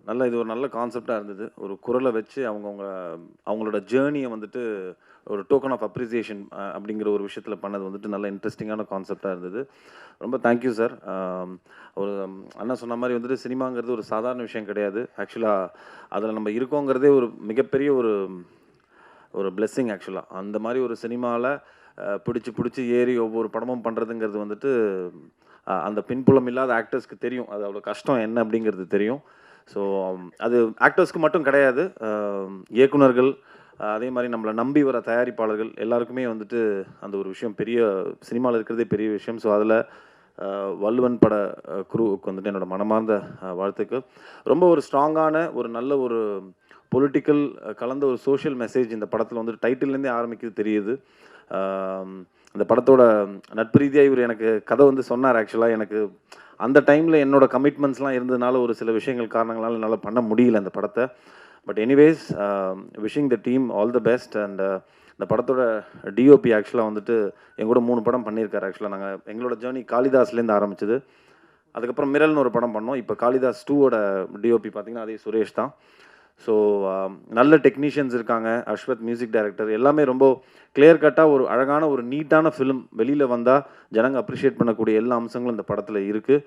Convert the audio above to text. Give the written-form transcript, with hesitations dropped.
நல்ல இது ஒரு நல்ல கான்செப்டாக இருந்தது. ஒரு குரலை வச்சு அவங்களோட ஜேர்னியை வந்துட்டு ஒரு டோக்கன் ஆஃப் அப்ரிசியேஷன் அப்படிங்கிற ஒரு விஷயத்தில் பண்ணது வந்துட்டு நல்ல இன்ட்ரெஸ்டிங்கான கான்செப்டாக இருந்தது. ரொம்ப தேங்க்யூ சார். ஒரு அண்ணா சொன்ன மாதிரி வந்துட்டு சினிமாங்கிறது ஒரு சாதாரண விஷயம் கிடையாது. ஆக்சுவலாக அதில் நம்ம இருக்கோங்கிறதே ஒரு மிகப்பெரிய ஒரு ஒரு பிளெஸ்ஸிங் ஆக்சுவலாக. அந்த மாதிரி ஒரு சினிமாவில் பிடிச்சி ஏறி ஒவ்வொரு படமும் பண்ணுறதுங்கிறது வந்துட்டு அந்த பின்புலம் இல்லாத ஆக்டர்ஸ்க்கு தெரியும். அது அவ்வளோ கஷ்டம் என்ன அப்படிங்கிறது தெரியும். ஸோ அது ஆக்டர்ஸ்க்கு மட்டும் கிடையாது. இயக்குனர்கள், அதே மாதிரி நம்மளை நம்பி வர தயாரிப்பாளர்கள் எல்லாருக்குமே வந்துட்டு அந்த ஒரு விஷயம் பெரிய சினிமாவில் இருக்கிறதே பெரிய விஷயம். ஸோ அதில் வள்ளுவன் பட குரூவுக்கு வந்துட்டு என்னோட மனமார்ந்த வாழ்த்துக்கள். ரொம்ப ஒரு ஸ்ட்ராங்கான ஒரு நல்ல ஒரு பொலிட்டிக்கல் கலந்த ஒரு சோஷியல் மெசேஜ் இந்த படத்தில் வந்துட்டு டைட்டில்லேருந்தே ஆரம்பிக்குது தெரியுது. அந்த படத்தோட நட்பு ரீதியாக இவர் எனக்கு கதை வந்து சொன்னார். ஆக்சுவலாக எனக்கு அந்த டைமில் என்னோட கமிட்மெண்ட்ஸ்லாம் இருந்ததுனால ஒரு சில விஷயங்கள் காரணங்களால் என்னால் பண்ண முடியல அந்த படத்தை. But anyways, wishing the team all the best. And இந்த படத்தோட டிஓபி ஆக்சுவலாக வந்துட்டு எங்கூட 3 படம் பண்ணியிருக்காரு. ஆக்சுவலாக எங்களோட ஜேர்னி காளிதாஸ்லேருந்து ஆரம்பிச்சது. அதுக்கப்புறம் மிரல்னு ஒரு படம் பண்ணோம். இப்போ காளிதாஸ் 2வோட டிஓபி பார்த்தீங்கன்னா அதே சுரேஷ் தான். ஸோ நல்ல டெக்னீஷியன்ஸ் இருக்காங்க. Ashwath music director. எல்லாமே ரொம்ப கிளியர் கட்டாக ஒரு அழகான ஒரு நீட்டான ஃபிலிம் வெளியில் வந்தால் ஜனங்க அப்ரிஷியேட் பண்ணக்கூடிய எல்லா அம்சங்களும் இந்த படத்தில் இருக்குது.